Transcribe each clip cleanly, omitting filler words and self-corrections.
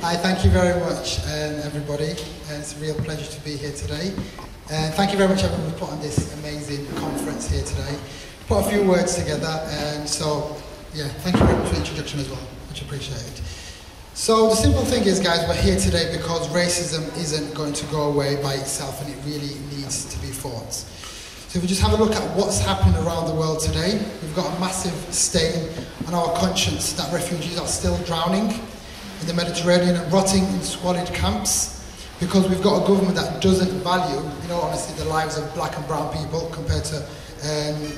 Hi, thank you very much, everybody. It's a real pleasure to be here today. Thank you very much, everyone, who put on this amazing conference here today. Put a few words together, and so, yeah, thank you very much for the introduction as well. Much appreciated. So the simple thing is, guys, we're here today because racism isn't going to go away by itself, and it really needs to be fought. So if we just have a look at what's happening around the world today, we've got a massive stain on our conscience that refugees are still drowning in the Mediterranean and rotting in squalid camps, because we've got a government that doesn't value, in all honesty, the lives of black and brown people compared to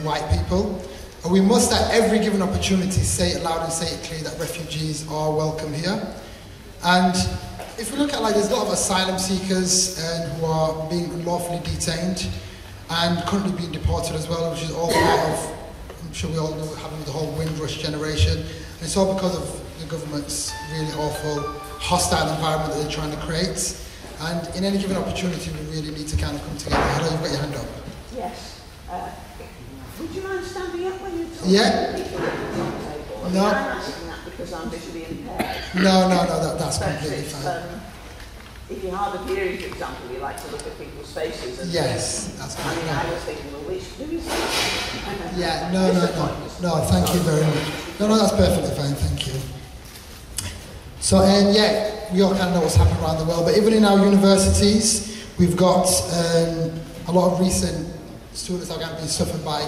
white people. And we must, at every given opportunity, say it loud and say it clear that refugees are welcome here. And if we look at, there's a lot of asylum seekers who are being unlawfully detained and currently being deported as well, which is all part of, I'm sure we all know, having the whole Windrush generation. And it's all because of the government's really awful, hostile environment that they're trying to create. And in any given opportunity, we really need to kind of come together. Hello, you've got your hand up. Yes. Would you mind standing up when you talk? Yeah. No. I'm asking that because I'm visually impaired. No, that's completely fine. If you're hard of hearing, for example, you like to look at people's faces. And yes, that's fine. I was thinking, well, who is that? Yeah, no, thank you very much. No, that's perfectly fine, thank you. So, yeah, we all kind of know what's happening around the world, but even in our universities, we've got a lot of recent students that have been suffering by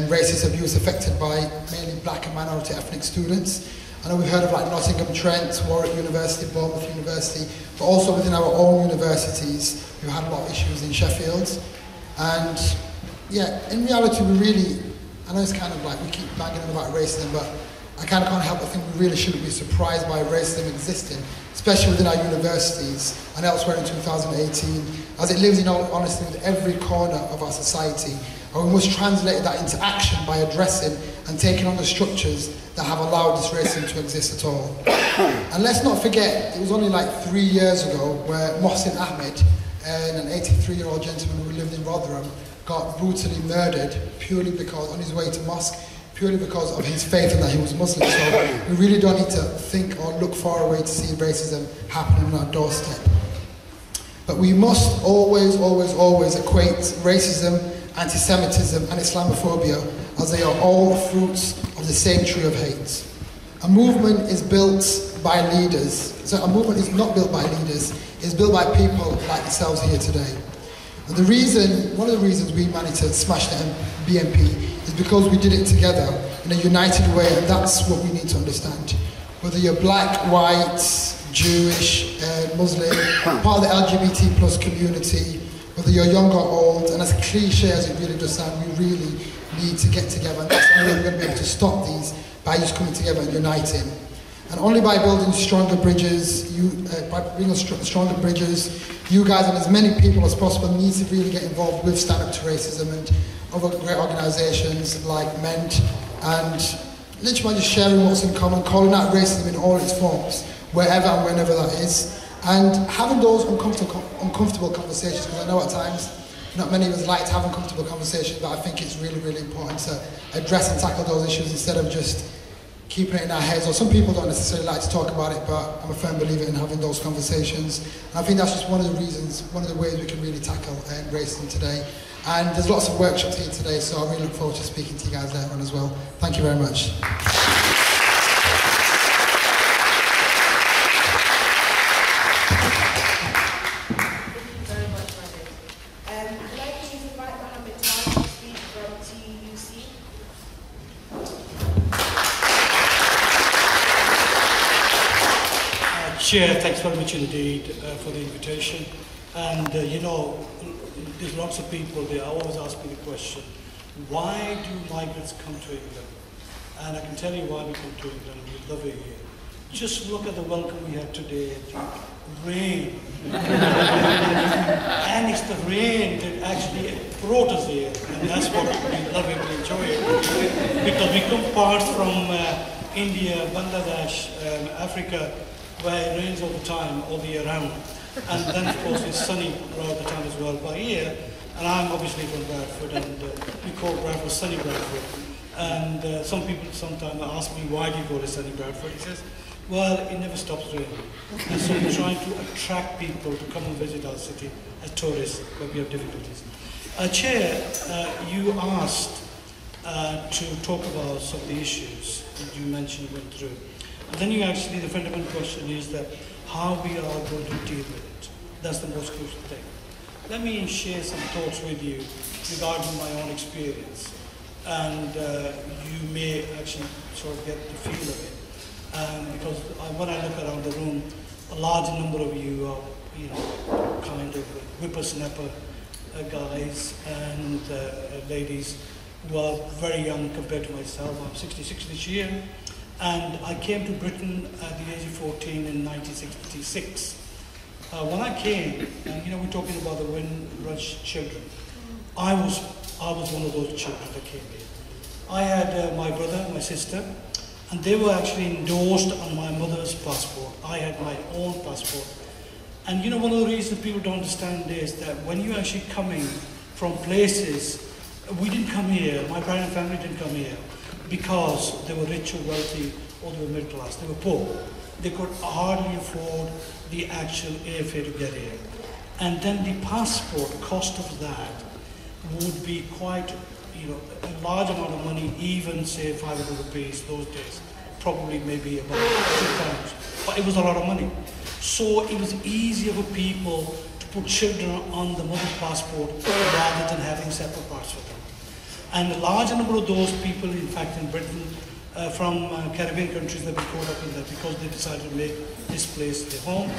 racist abuse, affected by mainly black and minority ethnic students. I know we've heard of Nottingham Trent, Warwick University, Bournemouth University, but also within our own universities, we've had a lot of issues in Sheffield. And yeah, in reality, I know it's kind of we keep banging on about racism, but I kind of can't help but think we really shouldn't be surprised by racism existing, especially within our universities and elsewhere in 2018, as it lives in all honesty with every corner of our society. And we must translate that into action by addressing and taking on the structures that have allowed this racism to exist at all. And let's not forget, it was only 3 years ago where Mohsin Ahmed, an 83-year-old gentleman who lived in Rotherham, got brutally murdered purely because, on his way to mosque, purely because of his faith and that he was Muslim. So we really don't need to think or look far away to see racism happening on our doorstep. But we must always, always, always equate racism, anti-Semitism and Islamophobia, as they are all fruits of the same tree of hate. A movement is built by leaders. So a movement is not built by leaders, it's built by people like yourselves here today. And one of the reasons we managed to smash the BNP is because we did it together in a united way, and that's what we need to understand. Whether you're black, white, Jewish, Muslim, part of the LGBT plus community, whether you're young or old, and as cliche as it really does sound, we really need to get together, and that's the only way we're going to be able to stop these, by just coming together and uniting. And only by building stronger bridges, stronger bridges, you guys and as many people as possible need to really get involved with Stand Up to Racism and other great organisations like MEND, and literally just sharing what's in common, calling out racism in all its forms, wherever and whenever that is. And having those uncomfortable conversations, because I know at times not many of us like to have uncomfortable conversations, but I think it's really, really important to address and tackle those issues instead of just keeping it in our heads. Or some people don't necessarily like to talk about it, but I'm a firm believer in having those conversations. And I think that's just one of the reasons, one of the ways we can really tackle racism today. And there's lots of workshops here today, so I really look forward to speaking to you guys later on as well. Thank you very much. Chair, thanks very much indeed for the invitation. And there's lots of people there. I always ask me the question, why do migrants come to England? And I can tell you why we come to England. We love it here. Just look at the welcome we had today. The rain. And it's the rain that actually brought us here. And that's what we love it, we enjoy it. Because we come parts from India, Bangladesh, Africa, where it rains all the time, all the year round. And then, of course, it's sunny all the time as well by here. And I'm obviously from Bradford, and we call Bradford sunny Bradford. And some people sometimes ask me, why do you call it sunny Bradford? He says, Well, it never stops raining. And so we're trying to attract people to come and visit our city as tourists, but we have difficulties. Chair, you asked to talk about some of the issues that you mentioned went through. And then the fundamental question is that how we are going to deal with it. That's the most crucial thing. Let me share some thoughts with you regarding my own experience. And you may actually sort of get the feel of it. Because when I look around the room, a large number of you are, kind of whippersnapper guys and ladies who are very young compared to myself. I'm 66 this year, and I came to Britain at the age of 14 in 1966. When I came, and we're talking about the Windrush children, I was one of those children that came here. I had my brother, my sister, and they were actually endorsed on my mother's passport. I had my own passport. And one of the reasons people don't understand is that when you're actually coming from places, we didn't come here, my parent family didn't come here because they were rich or wealthy or they were middle class. They were poor. They could hardly afford the actual airfare to get here. And then the passport cost of that would be quite, a large amount of money, even say 500 rupees those days, probably maybe about £2. But it was a lot of money. So it was easier for people to put children on the mother's passport rather than having separate parts for them. And a large number of those people, in fact, in Britain, from Caribbean countries, that were caught up in that because they decided to make this place their home,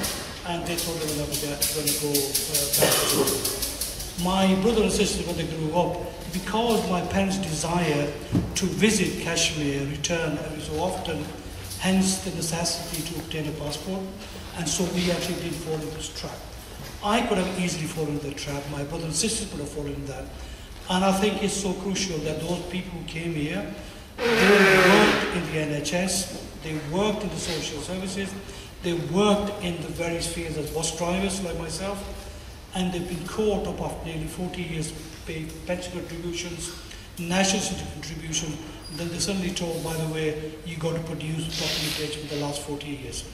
and they thought they were never going to go back to school. My brother and sister, when they grew up, because my parents' desire to visit Kashmir, return every so often, hence the necessity to obtain a passport, and so we actually did fall into this trap. I could have easily fallen into the trap, my brother and sister could have fallen into that, and I think it's so crucial that those people who came here, they worked in the NHS, they worked in the social services, they worked in the various fields as bus drivers like myself, and they've been caught up after nearly 40 years paid pension contributions, national security contribution, and then they're suddenly told, by the way, you've got to produce documentation for the last 40 years.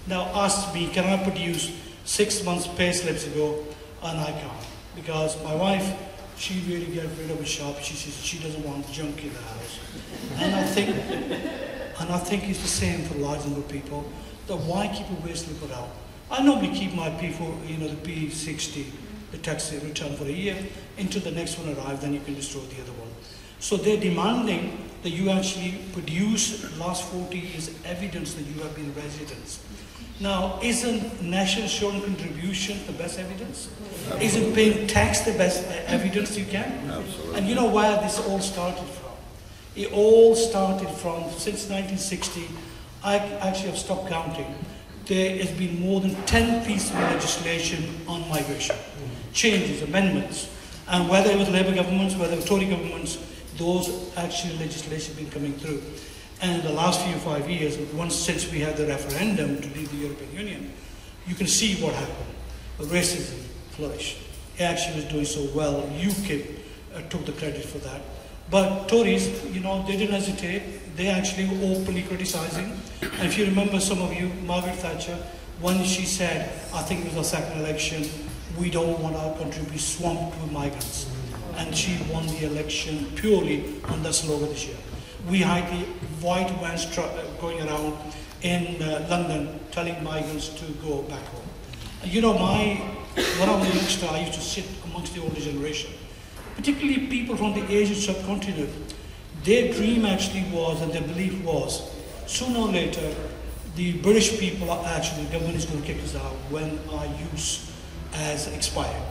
Now ask me, can I produce 6 months pay slips ago? And I can't, because my wife, she really gets rid of a shop. She says she doesn't want junk in the house. And I think it's the same for a large number of people, that why keep a waste slip out? I normally keep my P4, the P60, the tax return for a year, until the next one arrives, then you can destroy the other one. So they're demanding that you actually produce the last 40 years evidence that you have been residents. Now, isn't national insurance contribution the best evidence? Absolutely. Isn't paying tax the best evidence you can? Absolutely. And you know where this all started from? It all started from, since 1960, I actually have stopped counting. There has been more than 10 pieces of legislation on migration, changes, amendments, and whether it was Labour governments, whether it was Tory governments, those actual legislation have been coming through. And in the last 5 years, once since we had the referendum to leave the European Union, you can see what happened. Racism flourished. It actually was doing so well. UKIP took the credit for that. But Tories, they didn't hesitate. They actually were openly criticising. And if you remember, some of you, Margaret Thatcher, when she said, I think it was our second election, we don't want our country to be swamped with migrants. And she won the election purely on that slogan this year. We had the white vans going around in London telling migrants to go back home. And when I was a youngster, I used to sit amongst the older generation, particularly people from the Asian subcontinent. Their dream actually was, and their belief was, sooner or later, the British people are actually, the government is going to kick us out when our use has expired.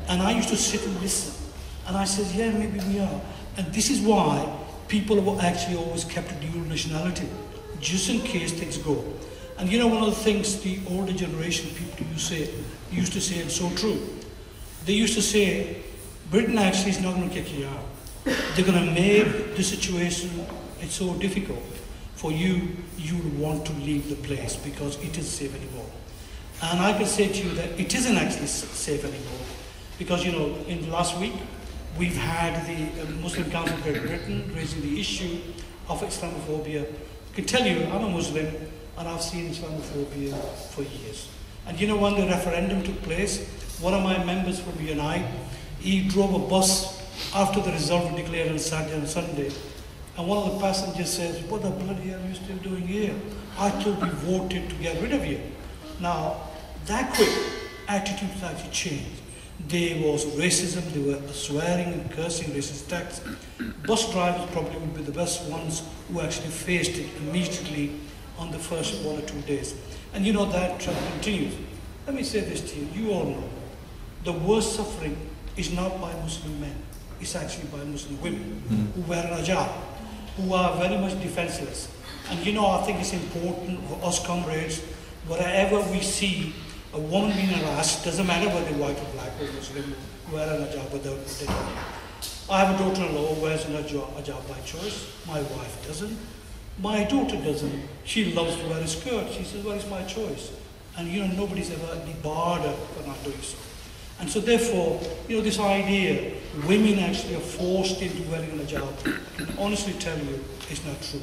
And I used to sit and listen. And I said, yeah, maybe we are. And this is why people have actually always kept a dual nationality, just in case things go. And one of the things the older generation people used to say, and so true, they used to say, Britain actually is not going to kick you out. They're going to make the situation, it's so difficult for you will want to leave the place because it isn't safe anymore. And I can say to you that it isn't actually safe anymore because, in the last week, we've had the Muslim Council of Great Britain raising the issue of Islamophobia. I can tell you, I'm a Muslim, and I've seen Islamophobia for years. And you know, when the referendum took place, one of my members from Unite, he drove a bus after the result was declared on Saturday and Sunday, and one of the passengers says, "What the bloody hell are you still doing here? I thought we voted to get rid of you." Now, that quick, attitudes actually changed. There was racism, they were swearing and cursing, racist attacks. Bus drivers probably would be the best ones who actually faced it immediately on the first 1 or 2 days. And you know, that trend continues. Let me say this to you, you all know, the worst suffering is not by Muslim men, it's actually by Muslim women who wear a hijab, who are very much defenseless. And you know, I think it's important for us comrades, wherever we see a woman being harassed, doesn't matter whether they're white or black or Muslim, wear a hijab or they don't. I have a daughter-in-law who wears a hijab by choice. My wife doesn't. My daughter doesn't. She loves to wear a skirt. She says, well, it's my choice. And you know, nobody's ever debarred her for not doing so. And so therefore, you know, this idea, women actually are forced into wearing a hijab, I can honestly tell you, it's not true.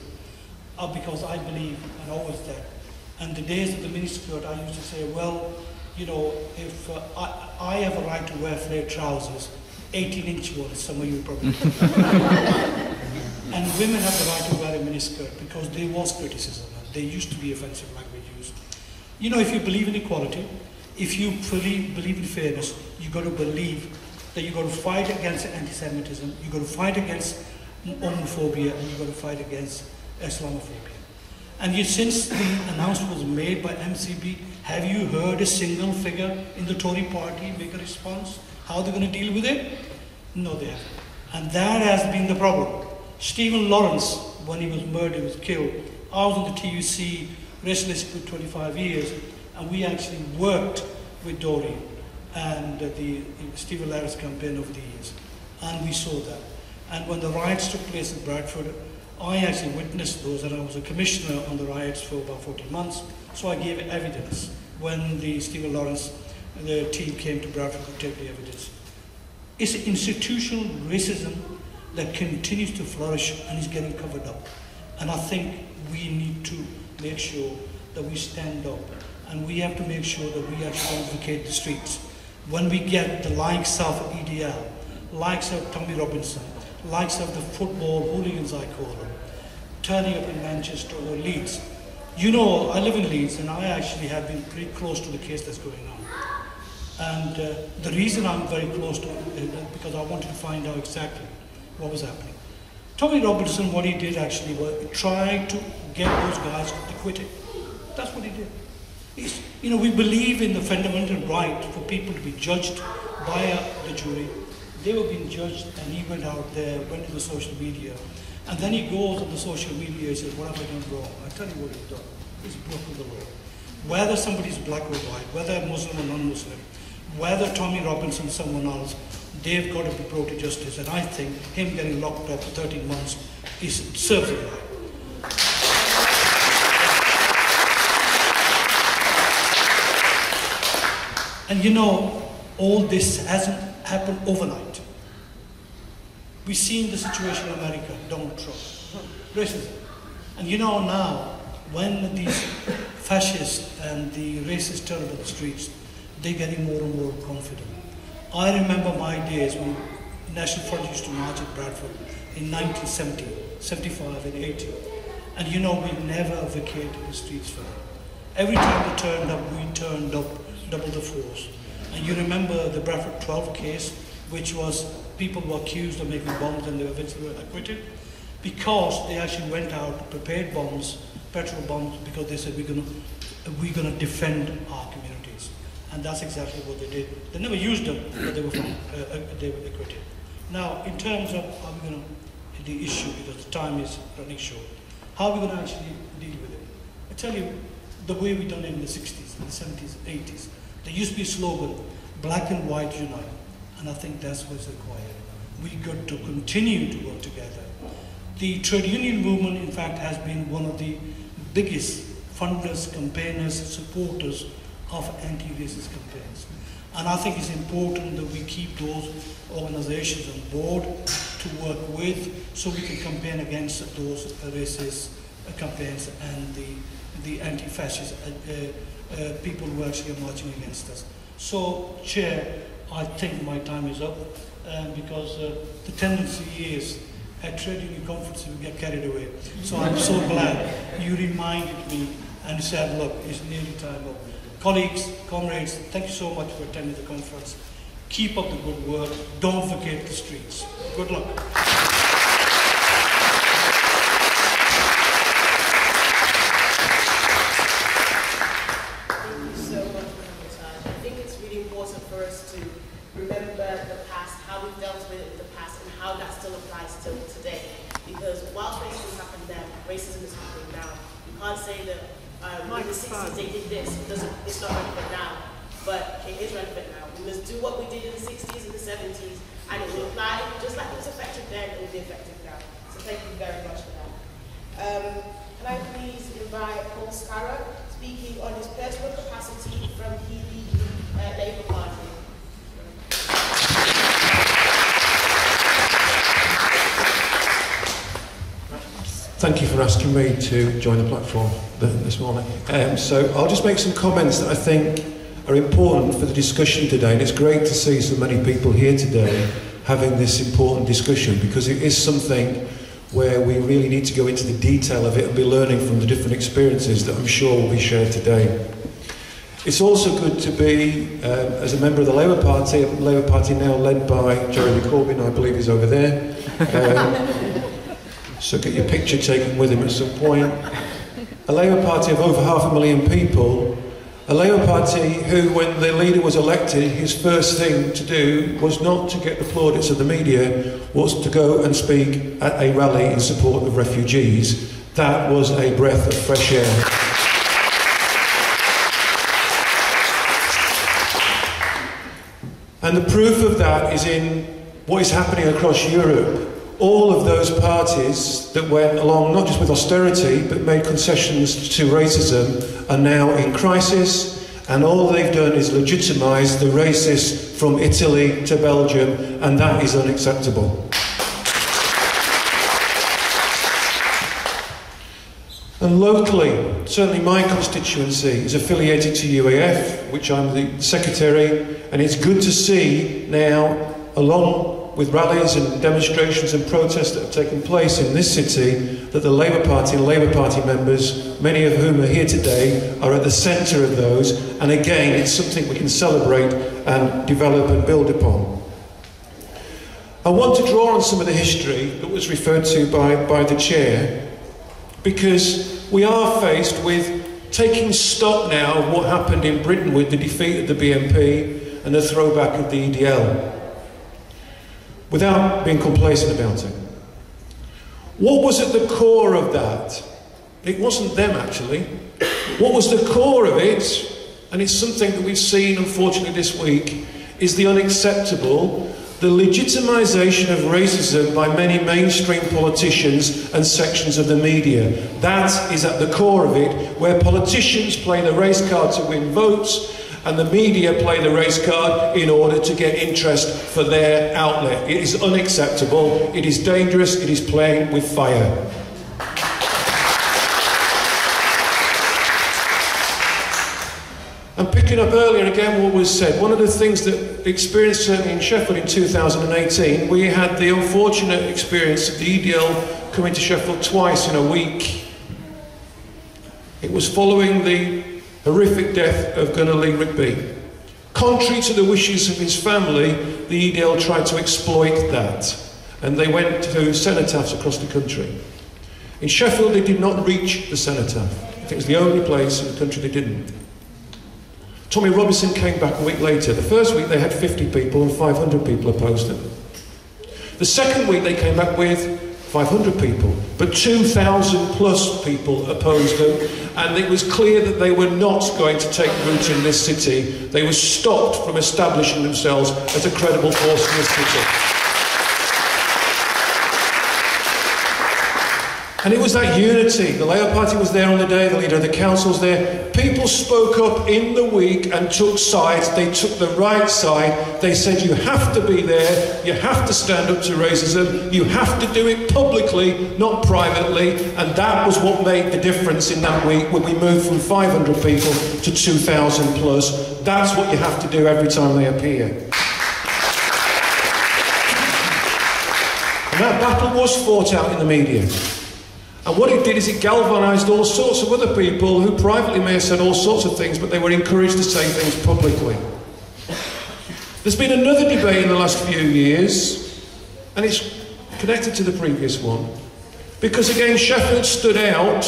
Because I believe, and always that, and the days of the miniskirt, I used to say, well, you know, if I have a right to wear flared trousers, 18-inch ones, some of you probably and women have the right to wear a miniskirt because there was criticism. There used to be offensive language used. You know, if you believe in equality, if you fully believe in fairness, you've got to believe that you've got to fight against anti-Semitism, you've got to fight against homophobia, and you've got to fight against Islamophobia. And yet, since the announcement was made by MCB, have you heard a single figure in the Tory party make a response? How they're going to deal with it? No, they haven't. And that has been the problem. Stephen Lawrence, when he was murdered, was killed. I was on the TUC restless for 25 years, and we actually worked with Doreen and the Stephen Lawrence campaign over the years. And we saw that. And when the riots took place in Bradford, I actually witnessed those, and I was a commissioner on the riots for about 14 months, so I gave evidence when the Stephen Lawrence, the team came to Bradford to take the evidence. It's institutional racism that continues to flourish and is getting covered up. And I think we need to make sure that we stand up, and we have to make sure that we actually don't vacate the streets. When we get the likes of EDL, likes of Tommy Robinson, likes of the football hooligans, I call them, turning up in Manchester or Leeds. You know, I live in Leeds, and I actually have been pretty close to the case that's going on. And the reason I'm very close to it is because I wanted to find out exactly what was happening. Tommy Robinson, what he did actually was try to get those guys acquitted. That's what he did. You know, we believe in the fundamental right for people to be judged by the jury. They were being judged, and he went out there, went to the social media, and then he goes on the social media and says, what have I done wrong? I tell you what he's done. He's broken the law. Whether somebody's black or white, whether Muslim or non-Muslim, whether Tommy Robinson or someone else, they've got to be brought to justice. And I think him getting locked up for 13 months serves him right. And you know, all this hasn't happened overnight. We've seen the situation in America, Donald Trump, racism. And you know now, when these fascists and the racists turn up on the streets, they're getting more and more confident. I remember my days when National Front used to march at Bradford in 1970, 75 and 80. And you know, we never vacated the streets for them. Every time they turned up, we turned up double the force. And you remember the Bradford 12 case, which was people were accused of making bombs and they eventually were acquitted because they actually went out, prepared bombs, petrol bombs, because they said we're gonna defend our communities. And that's exactly what they did. They never used them, but they were found, they were acquitted. Now, in terms of how we're gonna the issue, because the time is running short, how are we gonna actually deal with it? I tell you, the way we done it in the 60s, in the 70s, 80s. There used to be a slogan, black and white unite, and I think that's what's required. We got to continue to work together. The trade union movement, in fact, has been one of the biggest funders, campaigners, supporters of anti-racist campaigns. And I think it's important that we keep those organizations on board to work with so we can campaign against those racist campaigns and the the anti-fascist people who actually are marching against us. So, Chair, I think my time is up because the tendency is at trade union conferences we get carried away. So I'm so glad you reminded me and said, look, it's nearly time up. Colleagues, comrades, thank you so much for attending the conference. Keep up the good work. Don't forget the streets. Good luck. For us to remember the past, how we've dealt with it in the past, and how that still applies till today. Because whilst racism happened then, racism is happening now. You can't say that in the 60s they did this, it's not relevant now, but it is relevant now. We must do what we did in the 60s and the 70s, and it will apply, just like it was effective then, it will be effective now. So thank you very much for that. Can I please invite Paul Scarra, speaking on his personal capacity from Healy Labour Party. Thank you for asking me to join the platform this morning. So I'll just make some comments that I think are important for the discussion today, and it's great to see so many people here today having this important discussion, because it is something where we really need to go into the detail of it and be learning from the different experiences that I'm sure will be shared today. It's also good to be, as a member of the Labour Party now led by Jeremy Corbyn, I believe he's over there. So get your picture taken with him at some point. A Labour Party of over 500,000 people. A Labour Party who, when the leader was elected, his first thing to do was not to get the plaudits of the media, was to go and speak at a rally in support of refugees. That was a breath of fresh air. And the proof of that is in what is happening across Europe. All of those parties that went along not just with austerity but made concessions to racism are now in crisis, and all they've done is legitimise the racists from Italy to Belgium, and that is unacceptable. And locally, certainly my constituency is affiliated to UAF, which I'm the secretary, and it's good to see now, along with rallies and demonstrations and protests that have taken place in this city, that the Labour Party and Labour Party members, many of whom are here today, are at the centre of those, and again, it's something we can celebrate and develop and build upon. I want to draw on some of the history that was referred to by the Chair, because we are faced with taking stock now of what happened in Britain with the defeat of the BNP and the throwback of the EDL, without being complacent about it. What was at the core of that? It wasn't them, actually. What was the core of it, and it's something that we've seen, unfortunately, this week, is the unacceptable, the legitimisation of racism by many mainstream politicians and sections of the media. That is at the core of it, where politicians play the race card to win votes, and the media play the race card in order to get interest for their outlet. It is unacceptable, it is dangerous, it is playing with fire. And picking up earlier again what was said, one of the things that experienced certainly in Sheffield in 2018, we had the unfortunate experience of the EDL coming to Sheffield twice in a week. It was following the horrific death of Gunnar Lee Rigby. Contrary to the wishes of his family, the EDL tried to exploit that, and they went to cenotaphs across the country. In Sheffield, they did not reach the cenotaph. I think it was the only place in the country they didn't. Tommy Robinson came back a week later. The first week they had 50 people and 500 people opposed them. The second week they came back with 500 people, but 2,000 plus people opposed them, and it was clear that they were not going to take root in this city. They were stopped from establishing themselves as a credible force in this city. And it was that unity. The Labour Party was there on the day, the leader of the council was there. People spoke up in the week and took sides. They took the right side. They said, you have to be there, you have to stand up to racism, you have to do it publicly, not privately. And that was what made the difference in that week when we moved from 500 people to 2,000 plus. That's what you have to do every time they appear. And that battle was fought out in the media. And what it did is it galvanised all sorts of other people who privately may have said all sorts of things, but they were encouraged to say things publicly. There's been another debate in the last few years, and it's connected to the previous one. Because again, Sheffield stood out.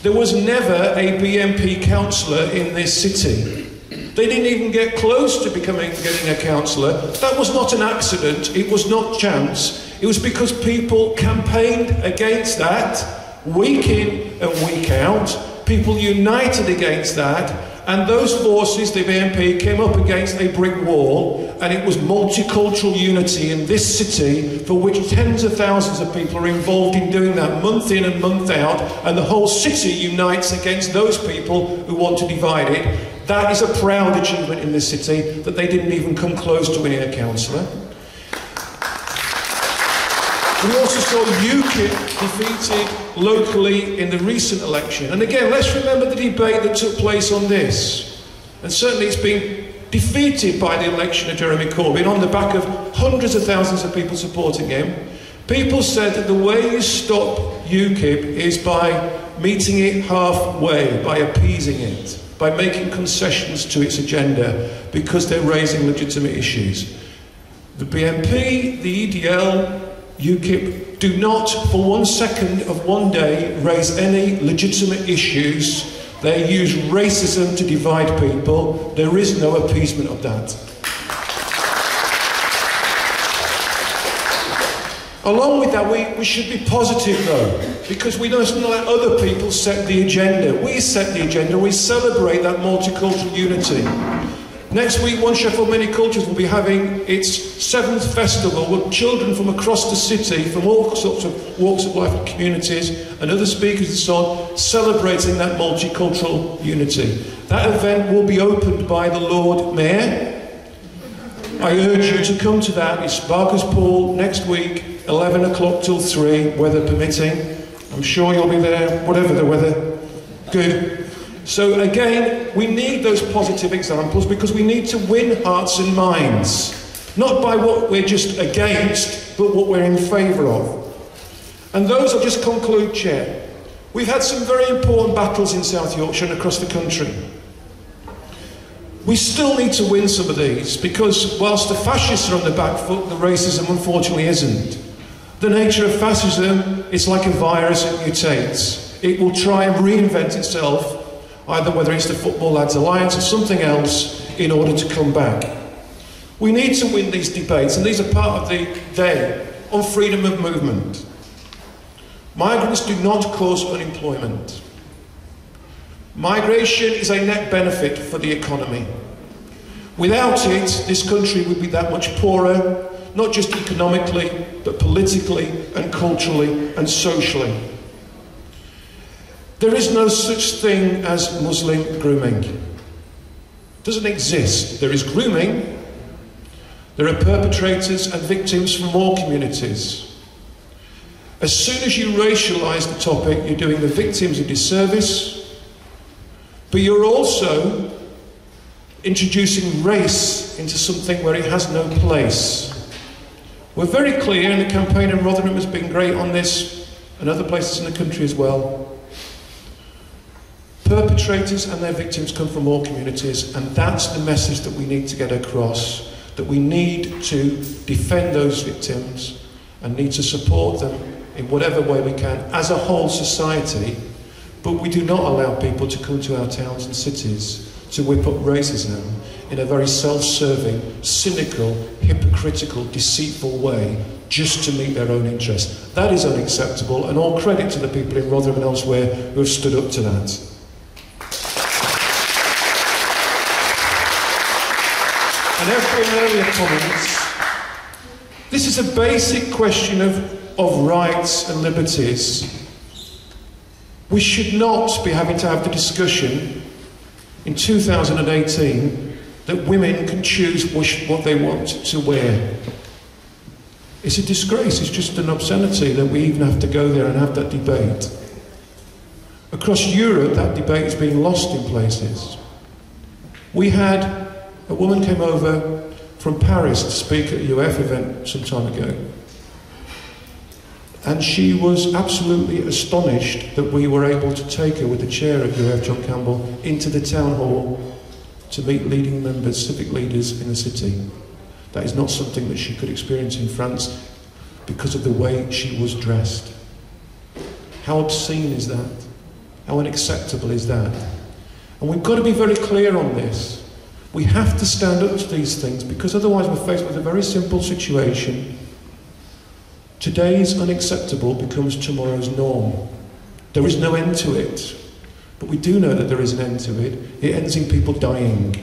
There was never a BNP councillor in this city. They didn't even get close to getting a councillor. That was not an accident, it was not chance. It was because people campaigned against that, week in and week out. People united against that, and those forces, the BNP, came up against a brick wall, and it was multicultural unity in this city, for which tens of thousands of people are involved in doing that month in and month out, and the whole city unites against those people who want to divide it. That is a proud achievement in this city, that they didn't even come close to winning a councillor. We also saw UKIP defeated locally in the recent election. And again, let's remember the debate that took place on this. And certainly it's been defeated by the election of Jeremy Corbyn on the back of hundreds of thousands of people supporting him. People said that the way you stop UKIP is by meeting it halfway, by appeasing it, by making concessions to its agenda, because they're raising legitimate issues. The BNP, the EDL, UKIP do not, for 1 second of one day, raise any legitimate issues. They use racism to divide people. There is no appeasement of that. Along with that, we should be positive though, because we don't let other people set the agenda. We set the agenda, we celebrate that multicultural unity. Next week, One Sheffield Many Cultures will be having its 7th festival with children from across the city, from all sorts of walks of life and communities, and other speakers and so on, celebrating that multicultural unity. That event will be opened by the Lord Mayor. I urge you to come to that. It's Barker's Pool next week, 11 o'clock till 3, weather permitting. I'm sure you'll be there, whatever the weather. Good. So again, we need those positive examples because we need to win hearts and minds. Not by what we're just against, but what we're in favour of. And those, I'll just conclude, Chair. We've had some very important battles in South Yorkshire and across the country. We still need to win some of these because whilst the fascists are on the back foot, the racism unfortunately isn't. The nature of fascism is like a virus, it mutates. It will try and reinvent itself, either whether it's the Football Lads Alliance or something else, in order to come back. We need to win these debates, and these are part of the day on freedom of movement. Migrants do not cause unemployment. Migration is a net benefit for the economy. Without it, this country would be that much poorer, not just economically, but politically and culturally and socially. There is no such thing as Muslim grooming. It doesn't exist. There is grooming. There are perpetrators and victims from all communities. As soon as you racialise the topic, you're doing the victims a disservice, but you're also introducing race into something where it has no place. We're very clear, and the campaign in Rotherham has been great on this, and other places in the country as well. Perpetrators and their victims come from all communities, and that's the message that we need to get across, that we need to defend those victims and need to support them in whatever way we can as a whole society, but we do not allow people to come to our towns and cities to whip up racism in a very self-serving, cynical, hypocritical, deceitful way just to meet their own interests. That is unacceptable, and all credit to the people in Rotherham and elsewhere who have stood up to that. And as for earlier comments, this is a basic question of rights and liberties. We should not be having to have the discussion in 2018 that women can choose what they want to wear. It's a disgrace, it's just an obscenity that we even have to go there and have that debate. Across Europe, that debate is being lost in places. We had a woman came over from Paris to speak at a UF event some time ago. And she was absolutely astonished that we were able to take her with the chair of UF John Campbell into the town hall to meet leading members, civic leaders in the city. That is not something that she could experience in France because of the way she was dressed. How obscene is that? How unacceptable is that? And we've got to be very clear on this. We have to stand up to these things because otherwise we're faced with a very simple situation. Today's unacceptable becomes tomorrow's norm. There is no end to it. But we do know that there is an end to it. It ends in people dying,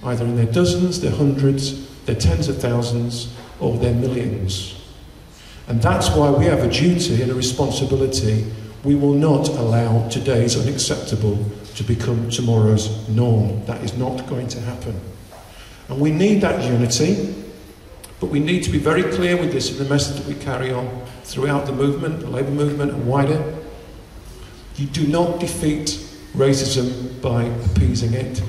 either in their dozens, their hundreds, their tens of thousands, or their millions. And that's why we have a duty and a responsibility. We will not allow today's unacceptable to become tomorrow's norm. That is not going to happen. And we need that unity, but we need to be very clear with this in the message that we carry on throughout the movement, the Labour movement and wider. You do not defeat racism by appeasing it.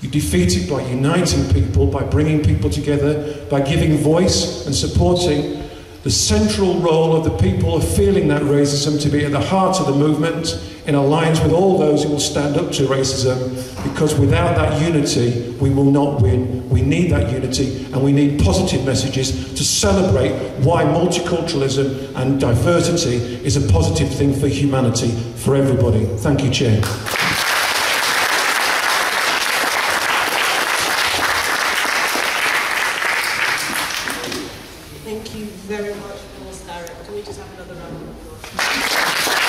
You defeat it by uniting people, by bringing people together, by giving voice and supporting the central role of the people of feeling that racism to be at the heart of the movement, in alliance with all those who will stand up to racism, because without that unity, we will not win. We need that unity, and we need positive messages to celebrate why multiculturalism and diversity is a positive thing for humanity, for everybody. Thank you, Chair. Thank you very much, Paul Starrett. Can we just have another round of applause?